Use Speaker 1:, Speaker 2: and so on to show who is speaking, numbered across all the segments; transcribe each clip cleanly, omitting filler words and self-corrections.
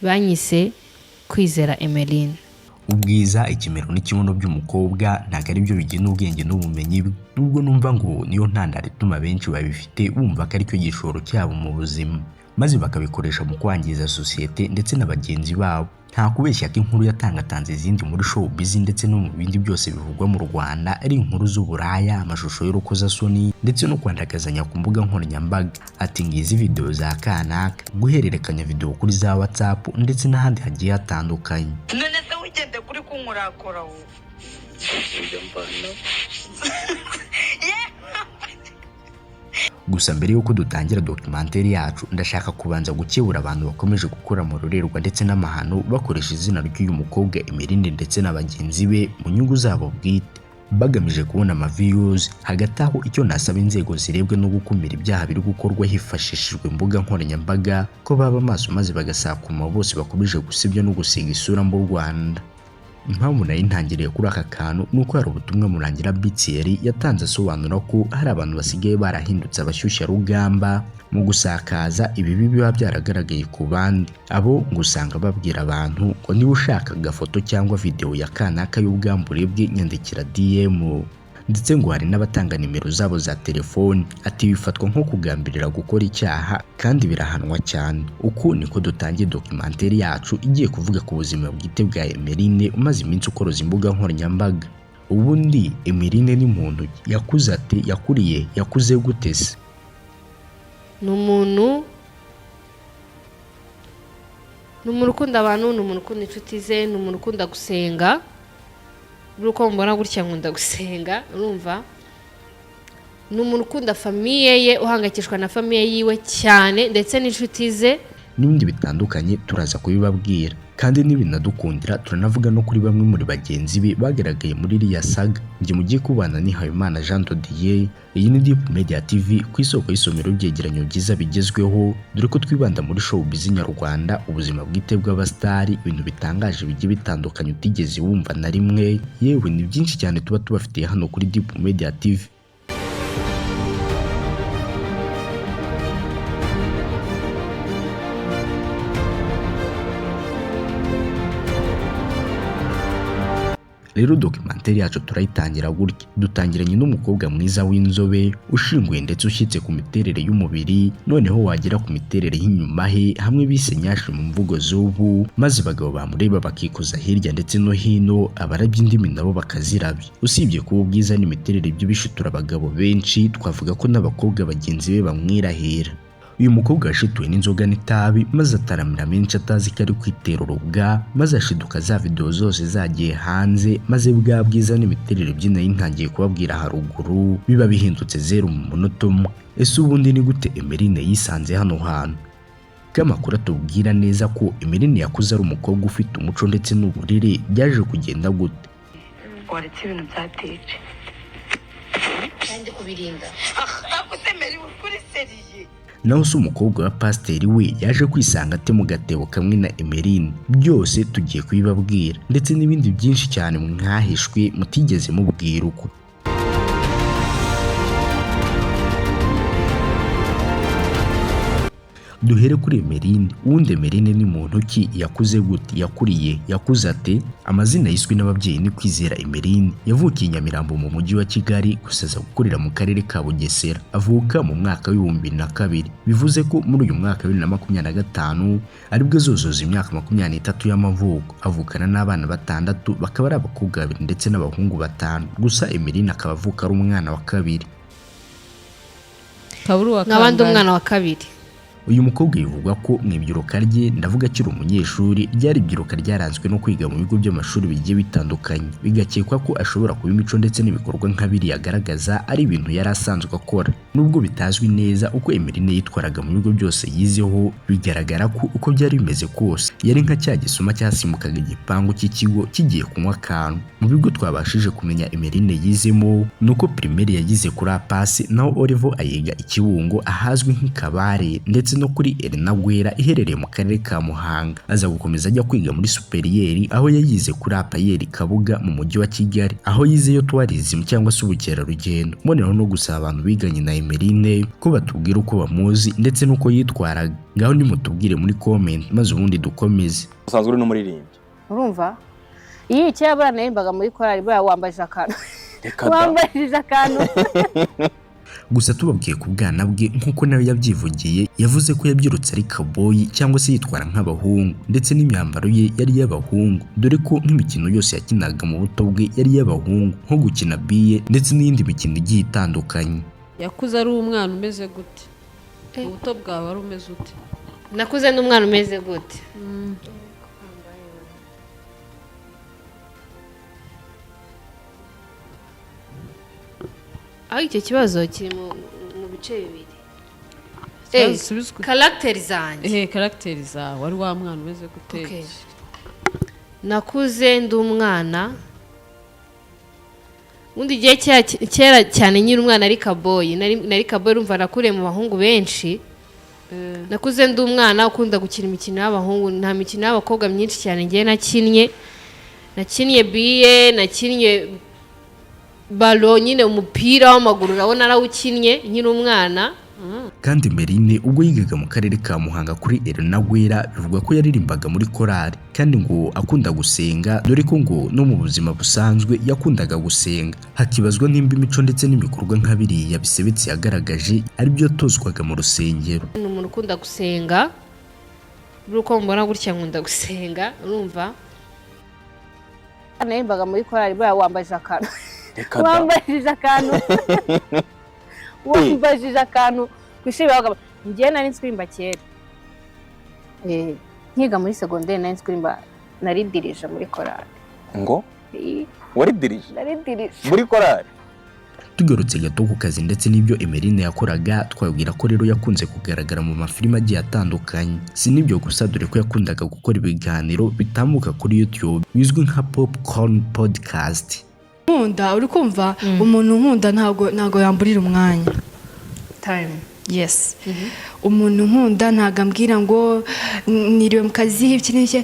Speaker 1: banyise Kwizera Emeline.
Speaker 2: Ubwiza, ikimero n'ikibuno by'umukobwa ntago ari byo bigena ubwenge n'ubumenyi bwe, nubwo numva ngo niyo ntandaro ituma benshi babifite bumva ko aricyo gishoro cyabo mu buzima, maze bakabikoresha mu kwangiza sosiyete ndetse na bagenzi babo. Nta kubeshya ko inkuru yatangatanze izindi muri showbiz ndetse no mu bindi byose bivugwa mu Rwanda ari inkuru z'uburaya, amashusho y'urukozasoni ndetse no kwandagazanya ku mbuga nkoranyambaga. Ati ngizi video za kanaka, guhererekanya video kuri za WhatsApp ndetse n'ahandi hagiye hatandukanye.
Speaker 3: None se wigende kuri kunkurakora wowe?
Speaker 2: Gusa mbere yuko dutangira documentary yacu, ndashaka kubanza gukebura abantu bakomeje gukora mu rurerwa ndetse n'amahano bakoresha izina ry'uyu mukobwa Emeline ndetse na bagenzi be mu nyungu zabo bwite, bagamije kubona ama views. Hagati aho icyo nasaba inzego zirebwe no gukumira ibyaha biri gukorwa hifashishijwe imbuga nkoranyambaga ko baba amaso maze bagasakuma bose bakomeje gusebya no gusiga isura mu Rwanda. Impamvu nayo intangiriye kuri aka kantu nuko hari ubutumwa Murangira Bitseri yatanze asobanura ko hari abantu basigaye barahindutse abashyushya rugamba mu gusakaza ibibi biba byaragaragaye ku bandi. Abo ngo usanga babwira abantu ngo niba ushaka agafoto cyangwa video ya kanaka y'ubwambure bwe nyandikira DM, ndetse ngo hari n'abatanga nimero zabo za telefoni. Ati bifatwa nko kugambirira gukora icyaha kandi birahanwa cyane. Uku niko dutangiye documentary yacu igiye kuvuga ku buzima bwite bwa Emeline umaze iminsi ukoroza imbuga nkoranyambaga. Ubundi Emeline ni muntu yakuze ate, yakuriye, yakuze gute se?
Speaker 1: Ni umuntu ukunda abantu, ni umuntu ukunda inshuti ze, ni umuntu ukunda gusenga. Uko mbona gutya nkunda gusenga, urumva? Ni umuntu ukunda famiye ye, uhangayikishwa na famiye yiwe cyane ndetse n'inshuti ze.
Speaker 2: N'ibindi bitandukanye turaza kubibabwira, kandi n'ibinadukundira turanavuga no kuri bamwe muri bagenzi be bagaragaye muri iriya saga. Njye mugiye kubana ni Habimana Jean de Dieu. Iyi ni Deep Media TV, ku isoko y'isomero byegeranyo byiza bigezweho, dore ko twibanda muri showbiz nyarwanda, ubuzima bwite bw'abastari, ibintu bitangaje bigiye bitandukanye utigeze wumva na rimwe. Yewe ni byinshi cyane tuba tubafitiye hano kuri Deep Media TV. Rero documentary yacu turayitangira gutya. Dutangiranye n'umukobwa mwiza w'inzobe ushinguye ndetse ushyitse ku miterere y'umubiri, noneho wagera ku miterere y'inyuma he hamwe bise nyashi mu mvugo z'ubu, maze bagabo bamureba bakikoza hirya ndetse no hino, abarabye indimi nabo bakazirabya. Usibye kuba ubwiza n'imiterere by'ibishitura abagabo benshi, twavuga ko n'abakobwa bagenzi be bamwirahira. Uyu mukobwa yashituwe n'inzoga n'itabi maze ataramira menshi atazi ko ari kwitera urubwa, maze ashiduka za video zose zagiye hanze, maze bwa bwiza n'imiterere by'inayi ntangiye kubabwira haruguru biba bihindutse zero mu munota umwe. Ese ubundi ni gute Emeline yisanze hano hantu? Kamakuru atubwira neza ko Emeline yakuze ari umukobwa ufite umuco ndetse n'uburere, byaje kugenda gute?
Speaker 3: Waretse ibintu byateje
Speaker 1: kandi kubirinda.
Speaker 3: Akusemeri kuri seriye.
Speaker 2: Naho se umukobwa wa pasiteri we yaje kwisanga ate mu gatebo kamwe na Emeline? Byose tugiye kubibabwira, ndetse n'ibindi byinshi cyane mwahishwe mutigeze mubwira uko. Duhere kuri Emeline. Uwundi Emeline ni muntu ki, yakuze gute, yakuriye, yakuze ate? Amazina yiswe n'ababyeyi ni Kwizera Emeline. Yavukiye Nyamirambo mu mujyi wa Kigali, gusa aza gukurira mu karere ka Bugesera. Avuka mu mwaka w'2002, bivuze ko muri uyu mwaka wa 2025 aribwo azozoza imyaka 23 y'amavuko. Avukana n'abana batandatu, bakaba ari abakobwa babiri ndetse n'abahungu batanu. Gusa Emeline akaba avuka ari umwana wa kabiri.
Speaker 1: Nk'abandi umwana wa kabiri.
Speaker 2: Uyu mukobwa yivugwa ko mu ibyiruka rye, ndavuga akiri umunyeshuri, ryari ibyiruka ryaranzwe no kwiga mu bigo by'amashuri bigiye bitandukanye. Bigakekwa ko ashobora kuba imico ndetse n'ibikorwa nk'abiri yagaragaza ari ibintu yari asanzwe akora. Nubwo bitazwi neza uko Emeline yitwaraga mu bigo byose yizeho, bigaragara ko uko byari bimeze kose yari nka cya gisuma cyasimukaga igipangu cy'ikigo kigiye kunywa akantu. Mu bigo twabashije kumenya Emeline yizemo nuko primaire yagize kuri Apasi, naho Olivo ayiga Ikibungo ahazwi nk'Ikabare, ndetse no kuri Elena Gwera iherereye mu karere ka Muhanga. Aza gukomeza ajya kwiga muri superieri aho yayize kuri Apayeri Kabuga mu mujyi wa Kigali, aho yizeyo tourism cyangwa se ubukerarugendo. Mboneraho no gusaba abantu biganye na Emeline ko batubwira uko bamuzi ndetse nuko yitwaraga. Ngaho nimutubwire muri comment maze ubundi dukomeze. dukomeze.
Speaker 4: usanzwe uri n'umuririmbyi
Speaker 1: urumva iyi cyabura narimbaga muri korali bwa wambajije akantu
Speaker 4: reka da
Speaker 1: wambajije akantu
Speaker 2: Gusa tubabwiye ku bwana bwe nk'uko nawe yabyivugiye, yavuze ko yabyirutse ari kaboyi cyangwa se yitwara nk'abahungu, ndetse n'imyambaro ye yari iy'abahungu, dore ko nk'imikino yose yakinaga mu buto bwe yari iy'abahungu, nko gukina biye ndetse n'iyindi mikino igiye itandukanye.
Speaker 5: yakuze ari umwana umeze gute ubuto bwawe wari umeze ute?
Speaker 1: nakuze n'umwana umeze gute aho icyo kibazo kiri mu bice bibiri karagiteri zanjye
Speaker 5: karagiteri zawe wari wa mwana umeze gute?
Speaker 1: nakuze ndi umwana ubundi igihe kera cyane nyiri umwana ari kaboyi, nari kaboyi urumva nakuriye mu bahungu benshi. nakuze ndi umwana ukunda gukina imikino y'abahungu, nta mikino y'abakobwa myinshi cyane ngiye nakinnye biye, nakinnye balo, nyine umupira w'amaguru urabona narawukinnye nkiri umwana.
Speaker 2: Kandi Merine ubwo yigaga mu karere ka Muhanga kuri Elena Gwera, bivugwa ko yaririmbaga muri korali kandi ngo akunda gusenga, dore ko ngo no mu buzima busanzwe yakundaga gusenga. Hakibazwa nimba imico ndetse n'ibikorwa nka biriya bisebetse yagaragaje ari byo tozwaga mu rusengero.
Speaker 1: Ni umuntu ukunda gusenga, uko mbona gutya nkunda gusenga, urumva narimbaga muri korali bwa wambajije akantu wambajije akantu kwishuri bavuga ngiye nari nzwirimba kera nkiga muri secondaire nari nzwirimba, naridirije muri korali.
Speaker 4: ngo waridirije
Speaker 1: naridirije
Speaker 4: muri korali?
Speaker 2: Tugarutse gato ku kazi ndetse n'ibyo Emeline yakoraga, twabwira ko rero yakunze kugaragara mu mafilime agiye atandukanye. Si n'ibyo gusa, dore ko yakundaga gukora ibiganiro bitambuka kuri YouTube bizwi nka Popcorn Podcast.
Speaker 6: nkunda uri kumva umuntu nkunda ntago yamburira umwanya
Speaker 1: time.
Speaker 6: Yes. Umuntu nkunda ntago ambwira ngo niriwe mu kazi iki n'iki.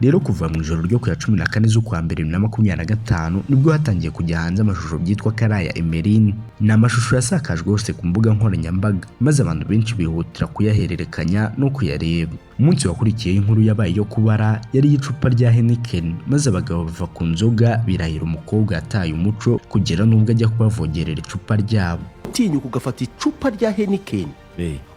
Speaker 2: Rero kuva mu ijoro ryo ku ya 14 z'ukwa mbere 2025 nibwo hatangiye kujya hanze amashusho byitwa Karaya Emeline. Ni amashusho yasakajwe hose ku mbuga nkoranyambaga, maze abantu benshi bihutira kuyahererekanya no kuyareba. Umunsi wakurikiyeho inkuru yabaye yo kubara yari icupa rya Heineken, maze abagabo bava ku nzoga birahira umukobwa yataye umuco kugera nubwo ajya kubavogerera icupa ryabo.
Speaker 7: Tinyuka ugafata icupa rya Heineken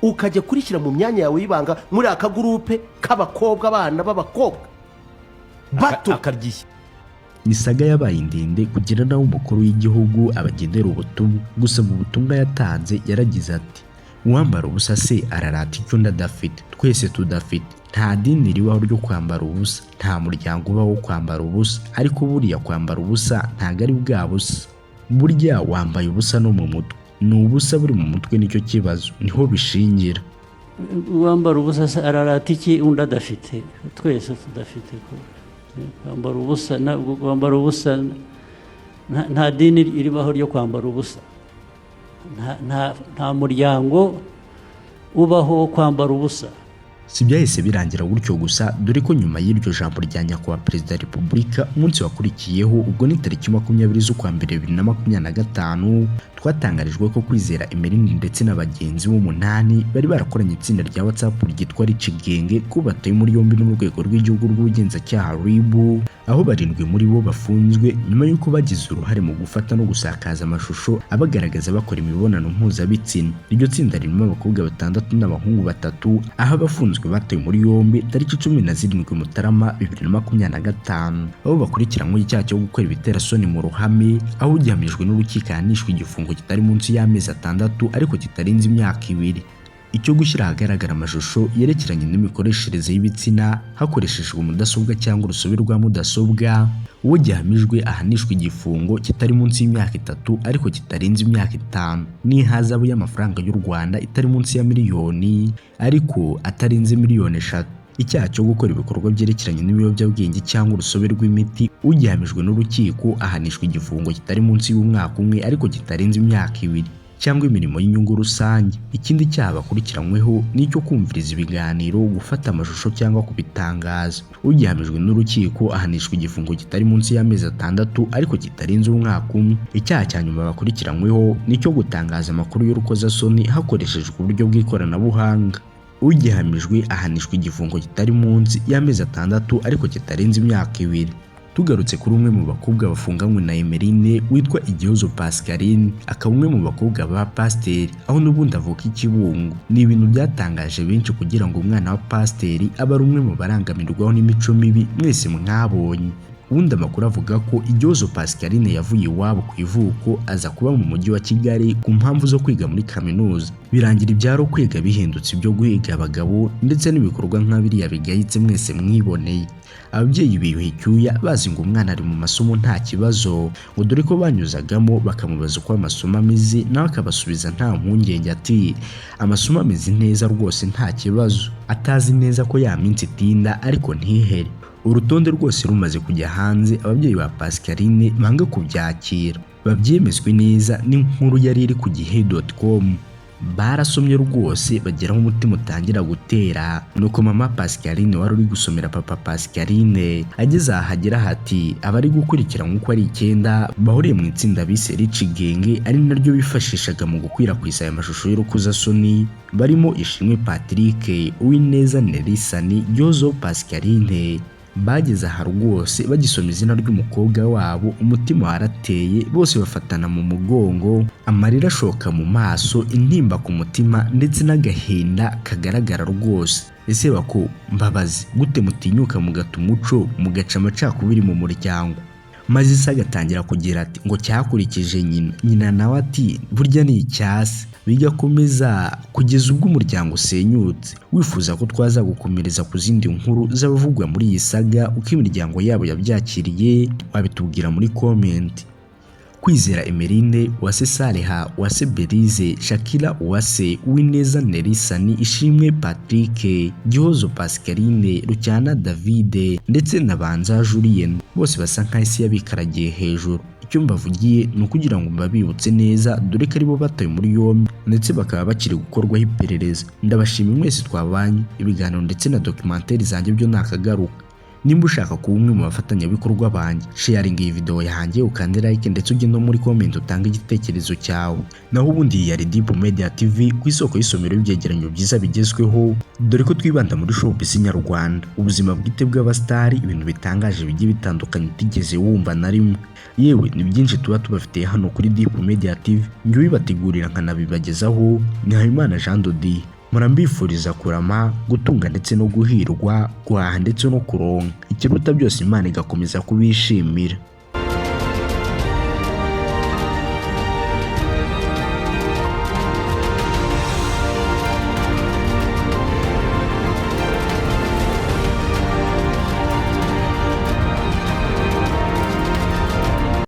Speaker 7: ukajya kurishyira mu myanya yawe y'ibanga muri aka gurupe k'abakobwa, abana b'abakobwa bato akaryiye.
Speaker 2: Ni saga yabaye ndende kugera naho umukuru w'igihugu abagendera ubutumwa. Gusa mu butumwa yatanze yaragize ati, uwambara ubusa se ararata icyo ndadafite, twese tudafite. Nta dini ribaho ryo kwambara ubusa, nta muryango ubaho wo kwambara ubusa, ariko buriya kwambara ubusa ntago ari bwa busa. Burya wambaye ubusa no mu mutwe, ni ubusa buri mu mutwe nicyo kibazo, niho bishingira.
Speaker 8: Uwambara ubusa ararata iki undi adafite, twese tudafite. Kwambara ubusa nta dini ribaho ryo kwambara ubusa, nta muryango ubaho wo kwambara ubusa.
Speaker 2: Si byahise birangira gutyo gusa, dore ko nyuma y'iryo jambo rya nyakubahwa Perezida wa Repubulika umunsi wakurikiyeho, ubwo ni tariki 20 z'ukwa mbere 2025, twatangarijwe ko Kwizera Emeline ndetse na bagenzi b'8 bari barakoranye itsinda rya WhatsApp ryitwa Rich Gang, ko bataye muri yombi n'urwego rw'igihugu rw'ubugenzacyaha RIB, aho 7 muri bo bafunzwe nyuma y'uko bagize uruhare mu gufata no gusakaza amashusho abagaragaza bakora imibonano mpuzabitsina. Iryo tsinda ririmo abakobwa 6 n'abahungu 3, aho abafunzwe bataye muri yombi tariki 17 Mutarama 2025, aho bakurikiranywe icyaha cyo gukora ibiterasoni mu ruhame, aho ugihamijwe n'urukiko ahanishwa igifungo kitari munsi y'amezi 6 ariko kitarenze imyaka 2. Icyo gushyira ahagaragara amashusho yerekeranye n'imikoreshereze y'ibitsina hakoreshejwe mudasobwa cyangwa urusobe rwa mudasobwa, uwo gihamijwe ahanishwa igifungo kitari munsi y'imyaka 3 ariko kitarenze imyaka 5, n'ihazabu y'amafaranga y'u Rwanda itari munsi ya miliyoni ariko atarenze miliyoni 3. Icyaha cyo gukora ibikorwa byerekeranye n'ibiyobyabwenge cyangwa urusobe rw'imiti, ugihamijwe n'urukiko ahanishwa igifungo kitari munsi y'umwaka 1 ariko kitarenze imyaka 2. cyangwa imirimo y'inyungu rusange. Ikindi cyaha bakurikiranyweho ni icyo kumviriza ibiganiro, gufata amashusho cyangwa kubitangaza. Ugihamijwe n'urukiko ahanishwa igifungo kitari munsi y'amezi 6 ariko kitarenze umwaka umwe. Icyaha cya nyuma bakurikiranyweho ni icyo gutangaza amakuru y'urukozasoni hakoreshejwe uburyo bw'ikoranabuhanga. Ugihamijwe ahanishwa igifungo kitari munsi y'amezi 6 ariko kitarenze imyaka 2. Tugarutse kuri umwe mu bakobwa bafunganywe na Emeline witwa Igihozo Pascaline, akaba umwe mu bakobwa ba pasiteri, aho n'ubundi avuka i Kibungo. Ni ibintu byatangaje benshi kugira ngo umwana wa pasiteri abe ari umwe mu barangamirwaho n'imico mibi mwese mwabonye. Ubundi amakuru avuga ko Igihozo Pascaline yavuye iwabo ku ivuko aza kuba mu mujyi wa Kigali ku mpamvu zo kwiga muri kaminuza. Birangira ibyaro kwiga bihindutse ibyo guhiga abagabo ndetse n'ibikorwa nka biriya bigayitse mwese mwiboneye. Ababyeyi biyuha icyuya bazi ngo umwana ari mu masomo nta kibazo, ngo dore ko banyuzagamo bakamubaza uko amasomo ameze, nawe akabasubiza nta mpungenge ati amasomo ameze neza rwose nta kibazo, atazi neza ko ya minsi itinda ariko ntihere. Urutonde rwose rumaze kujya hanze, ababyeyi ba Pascaline banga kubyakira, babyemezwe neza n'inkuru yari iri ku gihe.com. Barasomye rwose bageraho umutima utangira gutera, nuko mama Pascaline wari uri gusomera papa Pascaline ageze ahagera hati abari gukurikira nk'uko ari 9 bahuriye mu itsinda bise Rich Gang, ari naryo bifashishaga mu gukwirakwiza aya mashusho y'urukozasoni, barimo Ishimwe Patrick, Uwineza Nerisani, Igihozo Pascaline. Bageze aha rwose bagisoma izina ry'umukobwa wabo, umutima warateye, bose bafatana mu mugongo, amarira ashoka mu maso, intimba ku mutima ndetse n'agahinda kagaragara rwose. Ese bako mbabazi gute mutinyuka mugata umuco mugaca amacakubiri mu muryango? Maze Isa agatangira kugira ati ngo cyakurikije nyina nawe ati burya ni icyasi. Bigakomeza kugeza ubwo umuryango usenyutse. Wifuza ko twaza gukomereza ku zindi nkuru z'abavugwa muri iyi saga uko imiryango yabo yabyakiriye, wabitubwira muri comment. Kwizera Emeline, Uwase Saleha, Uwase Belize, Shakira Uwase, Uwineza Nerisani, Ishimwe Patrick, Gihozo Pascaline, Rucyana David ndetse na Banza Julien, bose basa nka isi yabikaragiye hejuru. Icyo mbavugiye ni ukugira ngo mbabibutse neza, dore ko aribo bataye muri yombi ndetse bakaba bakiri gukorwaho iperereza. Ndabashimira mwese twabanye, ibiganiro ndetse na documentary zanjye byo nakagaruka. Nimba ushaka kuba umwe mu bafatanyabikorwa banjye, sharing iyi video yanjye ukande like ndetse ujye no muri comment utanga igitekerezo cyawe. Naho ubundi ya Deep Media TV ku isoko y'isomero y'ibyegeranyo byiza bigezweho, dore ko twibanda muri showbiz nyarwanda, ubuzima bwite bw'abastari, ibintu bitangaje bigiye bitandukanye utigeze wumva na rimwe. Yewe ni byinshi tuba tubafitiye hano kuri Deep Media TV, njye bibategurira nkanabibagezaho. Ni Habimana Jean Dodi. Murambifuriza kurama, gutunga ndetse no guhirwa, guhaha ndetse no kuronka. Ikiruta byose Imana igakomeza kubishimira.